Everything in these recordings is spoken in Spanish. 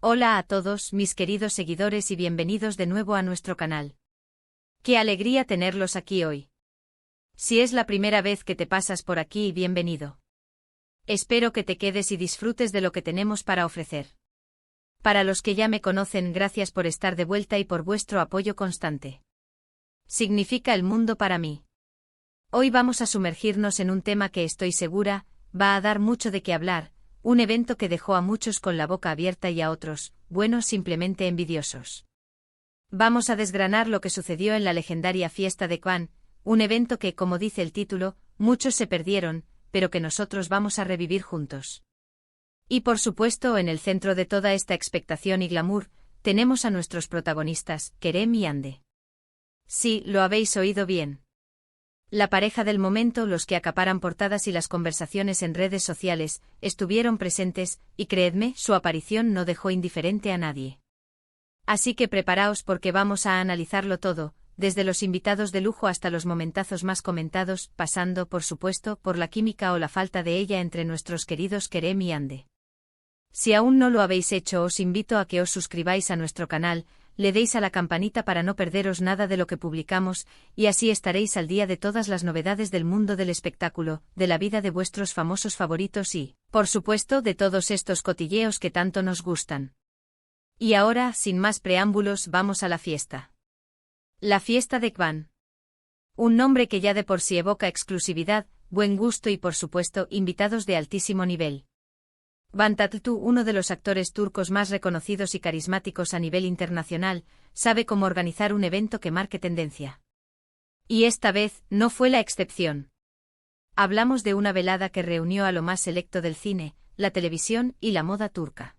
Hola a todos mis queridos seguidores y bienvenidos de nuevo a nuestro canal. ¡Qué alegría tenerlos aquí hoy! Si es la primera vez que te pasas por aquí, bienvenido. Espero que te quedes y disfrutes de lo que tenemos para ofrecer. Para los que ya me conocen, gracias por estar de vuelta y por vuestro apoyo constante. Significa el mundo para mí. Hoy vamos a sumergirnos en un tema que estoy segura va a dar mucho de qué hablar. Un evento que dejó a muchos con la boca abierta y a otros, bueno, simplemente envidiosos. Vamos a desgranar lo que sucedió en la legendaria fiesta de Kwan, un evento que, como dice el título, muchos se perdieron, pero que nosotros vamos a revivir juntos. Y por supuesto, en el centro de toda esta expectación y glamour, tenemos a nuestros protagonistas, Kerem y Hande. Sí, lo habéis oído bien. La pareja del momento, los que acaparan portadas y las conversaciones en redes sociales, estuvieron presentes, y creedme, su aparición no dejó indiferente a nadie. Así que preparaos porque vamos a analizarlo todo, desde los invitados de lujo hasta los momentazos más comentados, pasando, por supuesto, por la química o la falta de ella entre nuestros queridos Kerem y Hande. Si aún no lo habéis hecho, os invito a que os suscribáis a nuestro canal, le deis a la campanita para no perderos nada de lo que publicamos, y así estaréis al día de todas las novedades del mundo del espectáculo, de la vida de vuestros famosos favoritos y, por supuesto, de todos estos cotilleos que tanto nos gustan. Y ahora, sin más preámbulos, vamos a la fiesta. La fiesta de Kwan. Un nombre que ya de por sí evoca exclusividad, buen gusto y por supuesto, invitados de altísimo nivel. Van Tatlı, uno de los actores turcos más reconocidos y carismáticos a nivel internacional, sabe cómo organizar un evento que marque tendencia. Y esta vez, no fue la excepción. Hablamos de una velada que reunió a lo más selecto del cine, la televisión y la moda turca.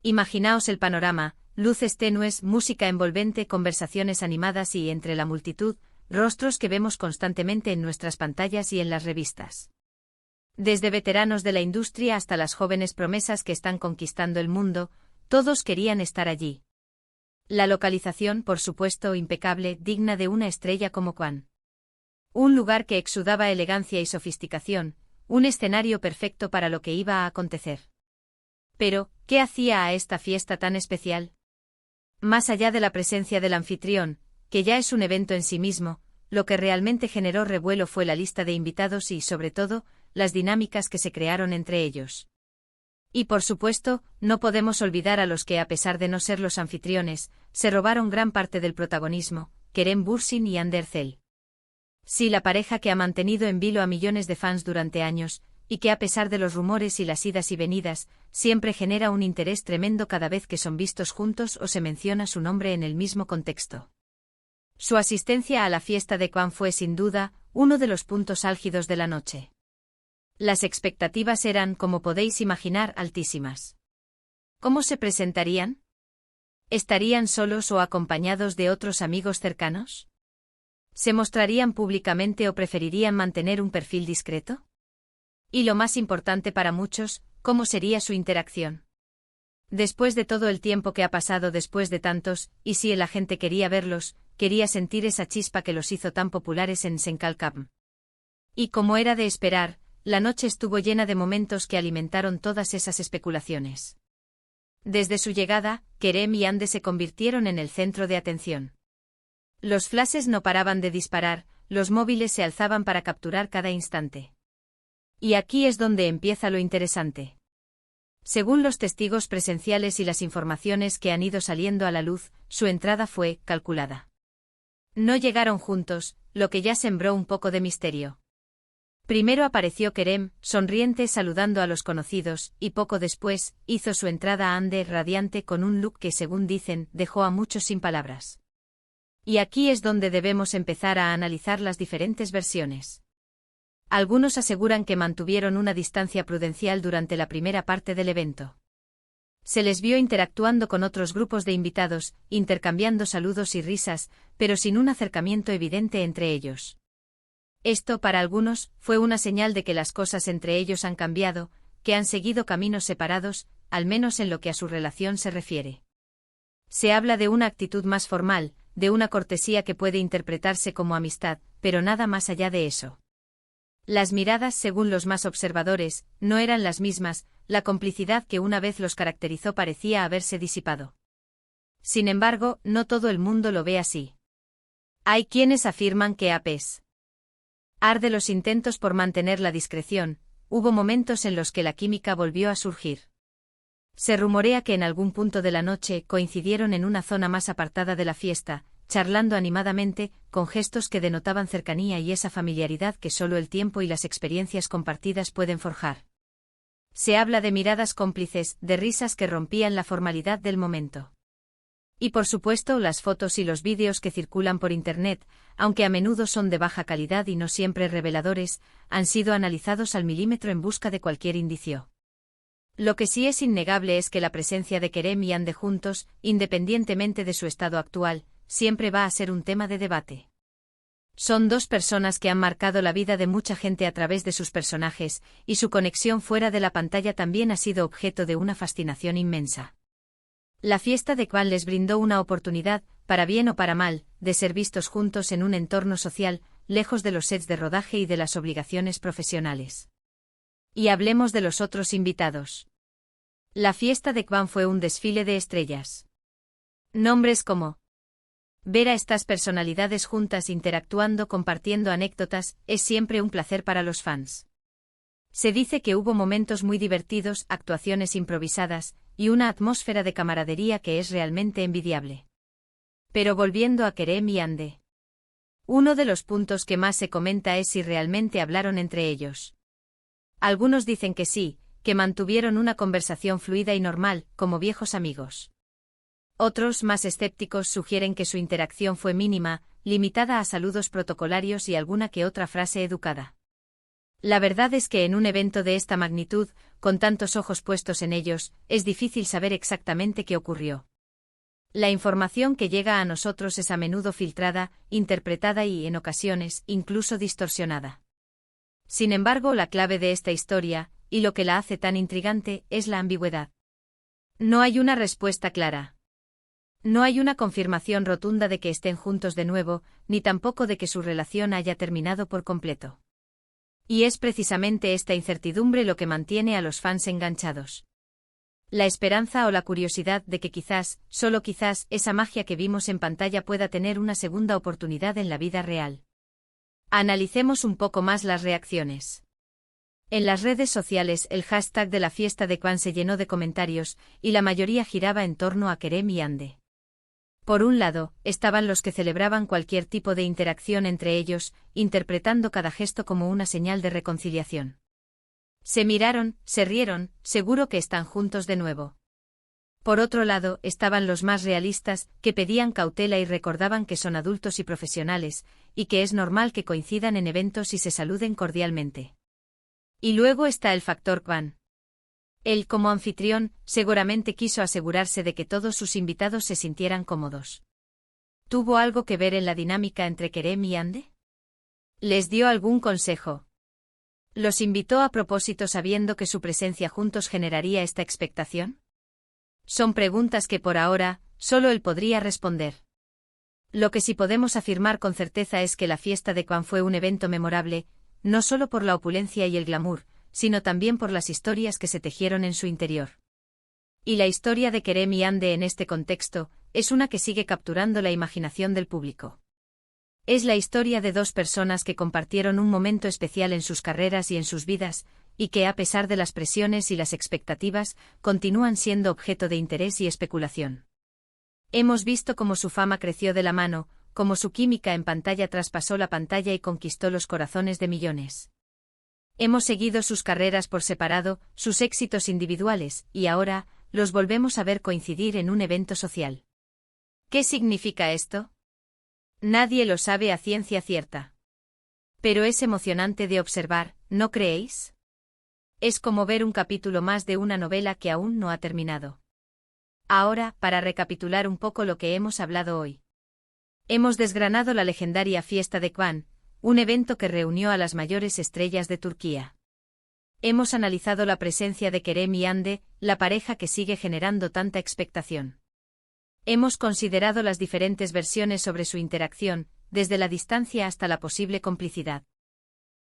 Imaginaos el panorama: luces tenues, música envolvente, conversaciones animadas y, entre la multitud, rostros que vemos constantemente en nuestras pantallas y en las revistas. Desde veteranos de la industria hasta las jóvenes promesas que están conquistando el mundo, todos querían estar allí. La localización, por supuesto, impecable, digna de una estrella como Kwan. Un lugar que exudaba elegancia y sofisticación, un escenario perfecto para lo que iba a acontecer. Pero, ¿qué hacía a esta fiesta tan especial? Más allá de la presencia del anfitrión, que ya es un evento en sí mismo, lo que realmente generó revuelo fue la lista de invitados y, sobre todo, las dinámicas que se crearon entre ellos. Y por supuesto, no podemos olvidar a los que, a pesar de no ser los anfitriones, se robaron gran parte del protagonismo, Kerem Bürsin y Hande Erçel. Sí, la pareja que ha mantenido en vilo a millones de fans durante años, y que a pesar de los rumores y las idas y venidas, siempre genera un interés tremendo cada vez que son vistos juntos o se menciona su nombre en el mismo contexto. Su asistencia a la fiesta de Kwan fue sin duda uno de los puntos álgidos de la noche. Las expectativas eran, como podéis imaginar, altísimas. ¿Cómo se presentarían? ¿Estarían solos o acompañados de otros amigos cercanos? ¿Se mostrarían públicamente o preferirían mantener un perfil discreto? Y lo más importante para muchos, ¿cómo sería su interacción? Después de todo el tiempo que ha pasado, después de tantos, y si la gente quería verlos, quería sentir esa chispa que los hizo tan populares en Senkalkam. Y como era de esperar, la noche estuvo llena de momentos que alimentaron todas esas especulaciones. Desde su llegada, Kerem y Hande se convirtieron en el centro de atención. Los flashes no paraban de disparar, los móviles se alzaban para capturar cada instante. Y aquí es donde empieza lo interesante. Según los testigos presenciales y las informaciones que han ido saliendo a la luz, su entrada fue calculada. No llegaron juntos, lo que ya sembró un poco de misterio. Primero apareció Kerem, sonriente saludando a los conocidos, y poco después, hizo su entrada Hande, radiante con un look que, según dicen, dejó a muchos sin palabras. Y aquí es donde debemos empezar a analizar las diferentes versiones. Algunos aseguran que mantuvieron una distancia prudencial durante la primera parte del evento. Se les vio interactuando con otros grupos de invitados, intercambiando saludos y risas, pero sin un acercamiento evidente entre ellos. Esto, para algunos, fue una señal de que las cosas entre ellos han cambiado, que han seguido caminos separados, al menos en lo que a su relación se refiere. Se habla de una actitud más formal, de una cortesía que puede interpretarse como amistad, pero nada más allá de eso. Las miradas, según los más observadores, no eran las mismas, la complicidad que una vez los caracterizó parecía haberse disipado. Sin embargo, no todo el mundo lo ve así. Hay quienes afirman que a pesar de los intentos por mantener la discreción, hubo momentos en los que la química volvió a surgir. Se rumorea que en algún punto de la noche coincidieron en una zona más apartada de la fiesta, charlando animadamente, con gestos que denotaban cercanía y esa familiaridad que solo el tiempo y las experiencias compartidas pueden forjar. Se habla de miradas cómplices, de risas que rompían la formalidad del momento. Y por supuesto las fotos y los vídeos que circulan por Internet, aunque a menudo son de baja calidad y no siempre reveladores, han sido analizados al milímetro en busca de cualquier indicio. Lo que sí es innegable es que la presencia de Kerem y Hande juntos, independientemente de su estado actual, siempre va a ser un tema de debate. Son dos personas que han marcado la vida de mucha gente a través de sus personajes, y su conexión fuera de la pantalla también ha sido objeto de una fascinación inmensa. La fiesta de Kwan les brindó una oportunidad, para bien o para mal, de ser vistos juntos en un entorno social, lejos de los sets de rodaje y de las obligaciones profesionales. Y hablemos de los otros invitados. La fiesta de Kwan fue un desfile de estrellas. Nombres como ver a estas personalidades juntas interactuando, compartiendo anécdotas, es siempre un placer para los fans. Se dice que hubo momentos muy divertidos, actuaciones improvisadas, y una atmósfera de camaradería que es realmente envidiable. Pero volviendo a Kerem y Hande. Uno de los puntos que más se comenta es si realmente hablaron entre ellos. Algunos dicen que sí, que mantuvieron una conversación fluida y normal, como viejos amigos. Otros, más escépticos, sugieren que su interacción fue mínima, limitada a saludos protocolarios y alguna que otra frase educada. La verdad es que en un evento de esta magnitud, con tantos ojos puestos en ellos, es difícil saber exactamente qué ocurrió. La información que llega a nosotros es a menudo filtrada, interpretada y, en ocasiones, incluso distorsionada. Sin embargo, la clave de esta historia, y lo que la hace tan intrigante, es la ambigüedad. No hay una respuesta clara. No hay una confirmación rotunda de que estén juntos de nuevo, ni tampoco de que su relación haya terminado por completo. Y es precisamente esta incertidumbre lo que mantiene a los fans enganchados. La esperanza o la curiosidad de que quizás, solo quizás, esa magia que vimos en pantalla pueda tener una segunda oportunidad en la vida real. Analicemos un poco más las reacciones. En las redes sociales el hashtag de la fiesta de Kwan se llenó de comentarios, y la mayoría giraba en torno a Kerem y Hande. Por un lado, estaban los que celebraban cualquier tipo de interacción entre ellos, interpretando cada gesto como una señal de reconciliación. Se miraron, se rieron, seguro que están juntos de nuevo. Por otro lado, estaban los más realistas, que pedían cautela y recordaban que son adultos y profesionales, y que es normal que coincidan en eventos y se saluden cordialmente. Y luego está el factor Kwan. Él, como anfitrión, seguramente quiso asegurarse de que todos sus invitados se sintieran cómodos. ¿Tuvo algo que ver en la dinámica entre Kerem y Hande? ¿Les dio algún consejo? ¿Los invitó a propósito sabiendo que su presencia juntos generaría esta expectación? Son preguntas que por ahora, solo él podría responder. Lo que sí podemos afirmar con certeza es que la fiesta de Kwan fue un evento memorable, no solo por la opulencia y el glamour, sino también por las historias que se tejieron en su interior. Y la historia de Kerem y Hande en este contexto, es una que sigue capturando la imaginación del público. Es la historia de dos personas que compartieron un momento especial en sus carreras y en sus vidas, y que a pesar de las presiones y las expectativas, continúan siendo objeto de interés y especulación. Hemos visto cómo su fama creció de la mano, cómo su química en pantalla traspasó la pantalla y conquistó los corazones de millones. Hemos seguido sus carreras por separado, sus éxitos individuales, y ahora, los volvemos a ver coincidir en un evento social. ¿Qué significa esto? Nadie lo sabe a ciencia cierta. Pero es emocionante de observar, ¿no creéis? Es como ver un capítulo más de una novela que aún no ha terminado. Ahora, para recapitular un poco lo que hemos hablado hoy. Hemos desgranado la legendaria fiesta de Kwan, un evento que reunió a las mayores estrellas de Turquía. Hemos analizado la presencia de Kerem y Hande, la pareja que sigue generando tanta expectación. Hemos considerado las diferentes versiones sobre su interacción, desde la distancia hasta la posible complicidad.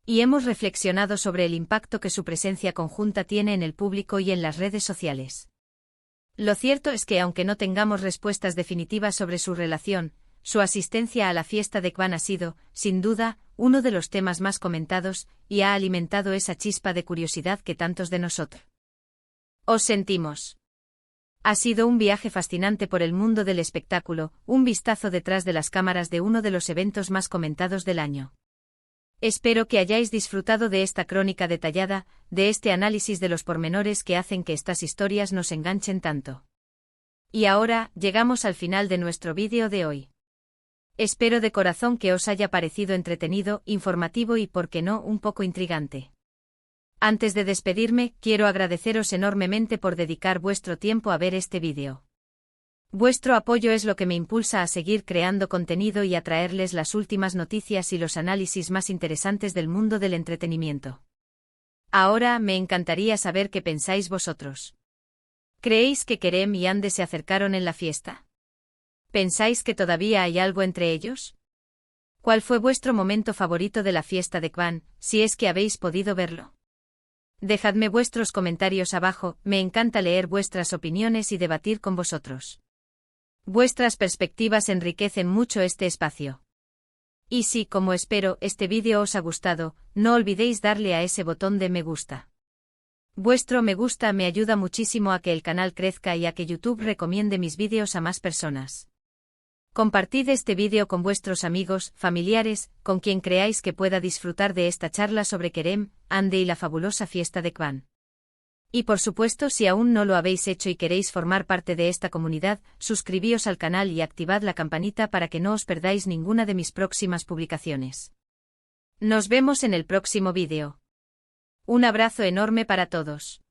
Y hemos reflexionado sobre el impacto que su presencia conjunta tiene en el público y en las redes sociales. Lo cierto es que aunque no tengamos respuestas definitivas sobre su relación, su asistencia a la fiesta de Kwan ha sido, sin duda, uno de los temas más comentados, y ha alimentado esa chispa de curiosidad que tantos de nosotros os sentimos. Ha sido un viaje fascinante por el mundo del espectáculo, un vistazo detrás de las cámaras de uno de los eventos más comentados del año. Espero que hayáis disfrutado de esta crónica detallada, de este análisis de los pormenores que hacen que estas historias nos enganchen tanto. Y ahora, llegamos al final de nuestro vídeo de hoy. Espero de corazón que os haya parecido entretenido, informativo y, por qué no, un poco intrigante. Antes de despedirme, quiero agradeceros enormemente por dedicar vuestro tiempo a ver este vídeo. Vuestro apoyo es lo que me impulsa a seguir creando contenido y a traerles las últimas noticias y los análisis más interesantes del mundo del entretenimiento. Ahora, me encantaría saber qué pensáis vosotros. ¿Creéis que Kerem y Hande se acercaron en la fiesta? ¿Pensáis que todavía hay algo entre ellos? ¿Cuál fue vuestro momento favorito de la fiesta de Kwan, si es que habéis podido verlo? Dejadme vuestros comentarios abajo, me encanta leer vuestras opiniones y debatir con vosotros. Vuestras perspectivas enriquecen mucho este espacio. Y si, como espero, este vídeo os ha gustado, no olvidéis darle a ese botón de me gusta. Vuestro me gusta me ayuda muchísimo a que el canal crezca y a que YouTube recomiende mis vídeos a más personas. Compartid este vídeo con vuestros amigos, familiares, con quien creáis que pueda disfrutar de esta charla sobre Kerem, Hande y la fabulosa fiesta de Kwan. Y por supuesto, si aún no lo habéis hecho y queréis formar parte de esta comunidad, suscribíos al canal y activad la campanita para que no os perdáis ninguna de mis próximas publicaciones. Nos vemos en el próximo vídeo. Un abrazo enorme para todos.